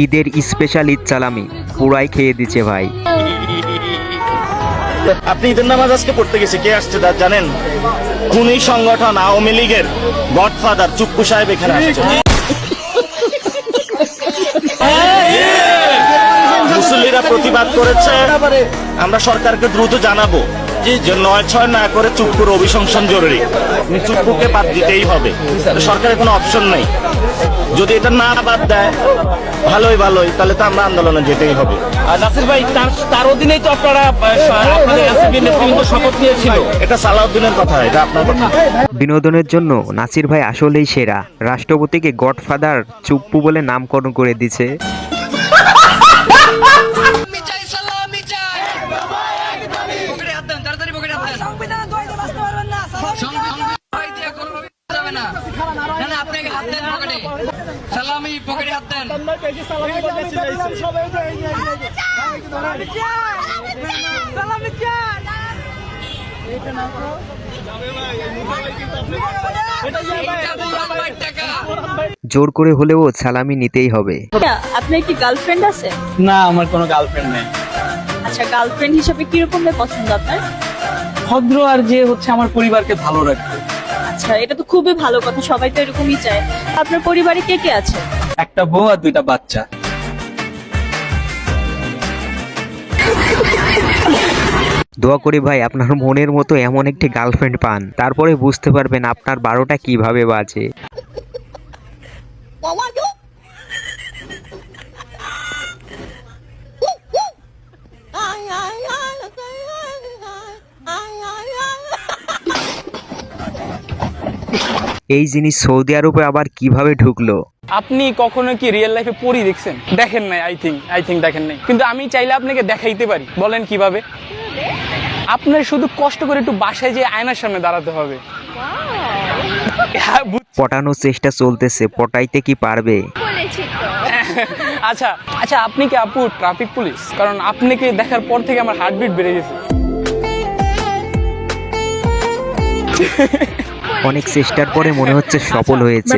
ঈদের স্পেশাল ঈদ সালামি পুরাই খেয়ে দিচ্ছে ভাই। আপনি ঈদের নামাজ আজকে পড়তে গেছে, কে আসছে তা জানেন? খুনি সংগঠন আওয়ামী লীগের গডফাদার চুপ্পু সাহেব এখানে আসছে। মুসল্লিরা প্রতিবাদ করেছে, আমরা সরকারকে দ্রুত জানাবো যে ৯/৬ না করে চুপ্পুর অভিশংসন জরুরি। চুপ্পুকে বাদ দিতেই হবে, সরকারের কোনো অপশন নেই। যদি এটা না বাদ দেয় ভালোই তাহলে তো আমরা আন্দোলনে যেতেই হবে। নাসির ভাই, তার অধীনেই তো আপনারা শপথ নিয়েছিল। এটা সালাউদ্দিনের কথা, এটা আপনার কথা। বিনোদনের জন্য নাসির ভাই আসলেই সেরা। রাষ্ট্রপতিকে গডফাদার চুপ্পু বলে নামকরণ করে দিছে। জোর করে হলেও সালামি নিতেই হবে। আপনার কি গার্লফ্রেন্ড আছে? না, আমার কোনো গার্লফ্রেন্ড নেই। আচ্ছা, গার্লফ্রেন্ড হিসেবে কিরকম পছন্দ আপনার? ভদ্র আর যে হচ্ছে আমার পরিবারকে ভালো রাখবে। আচ্ছা, এটা তো খুবই ভালো কথা, সবাই তো এরকমই চায়। আপনার পরিবারে কে কে আছে? একটা বউ আর 2টা বাচ্চা। দোয়া করি ভাই আপনার মনের মতো এমন একটি গার্লফ্রেন্ড পান, তারপরে বুঝতে পারবেন আপনার 12টা কিভাবে বাজে। এই জিনিস সৌদি আরবে আবার কিভাবে ঢুকলো? আপনি কখনো কি রিয়েল লাইফে পরি দেখছেন? দেখেন নাই, আই থিঙ্ক দেখেন নাই। কিন্তু আমি চাইলে আপনাকে দেখাইতে পারি। বলেন কিভাবে? আপনার শুধু কষ্ট করে একটু বাসায় যেয়ে আয়নার সামনে দাঁড়াতে হবে। পটানোর চেষ্টা চলতেছে, পটাইতে কি পারবে? আচ্ছা, আপনি কি আপু ট্রাফিক পুলিশ? কারণ আপনাকে দেখার পর থেকে আমার হার্টবিট বেড়ে গেছে। অনেক চেষ্টার পরে মনে হচ্ছে সফল হয়েছে।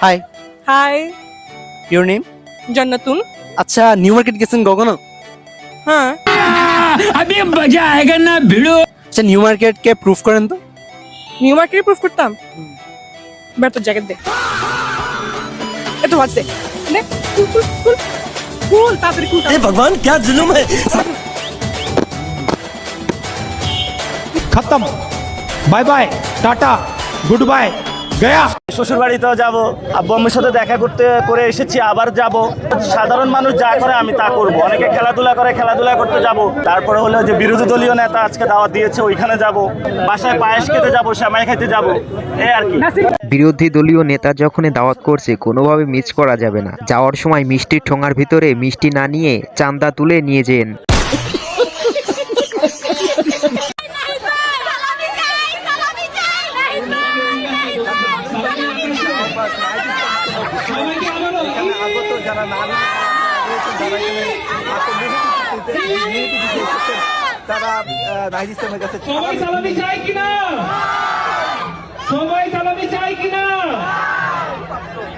High high, your name? জান্নাতুন। আচ্ছা, নিউ মার্কেট গেছেন কখনো? হ্যাঁ। আবে মজা আয়েগা না ভিড়ো। আচ্ছা, নিউ মার্কেট কে প্রুফ করেন তো। নিউ মার্কেট প্রুফ করতাম। বের তোর জ্যাকেট দে, এত হাত দে, নে কুল তাড়াতাড়ি কুল। हे भगवान क्या जुल्म है। खत्म, bye bye, tata, goodbye, गया। শ্বশুর বাড়িতেও যাবো, আব্বু আম্মুর সাথে দেখা করে এসেছি, আবার যাব। সাধারণ মানুষ যা করে আমি তা করব। অনেকে খেলাধুলা করে, খেলাধুলা করতে যাব। তারপরে হলো যে বিরোধী দলীয় নেতা আজকে দাওয়াত দিয়েছে, ওইখানে যাব। বাসায় পায়েস খেতে যাব, সেমাই খেতে যাব, এই আর কি। বিরোধী দলীয় নেতা যখন দাওয়াত করছে কোনোভাবে মিস করা যাবে না। যাওয়ার সময় মিষ্টির ঠোঙার ভিতরে মিষ্টি না নিয়ে চান্দা তুলে নিয়ে যেন। সবাই সালামি চাই কিনা? সবাই সালামি চাই কিনা?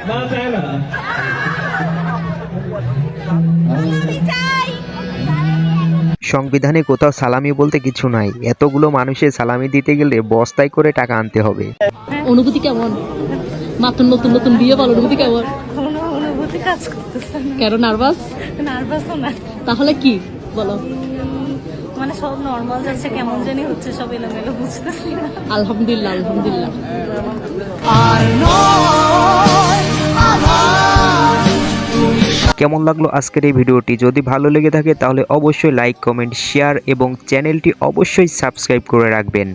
না চায় না। সংবিধানে কোথাও সালামি বলতে কিছু নাই। এতগুলো মানুষের সালামি দিতে গেলে বস্তায় করে টাকা আনতে হবে। অনুভূতি কেমন? মাত্র নতুন বিয়ে বল, অনুভূতি কেমন? কোনো অনুভূতি কাজ করতেছে না। কেন নার্ভাস? নার্ভাসও না, তাহলে কি বলো? মানে সব নর্মাল যাচ্ছে, কেমন জানি হচ্ছে, সব এলোমেলো, বুঝতেছি না। আলহামদুলিল্লাহ, আলহামদুলিল্লাহ। কেমন লাগলো আজকের এই ভিডিওটি? যদি ভালো লেগে থাকে তাহলে অবশ্যই লাইক, কমেন্ট, শেয়ার এবং চ্যানেলটি অবশ্যই সাবস্ক্রাইব করে রাখবেন।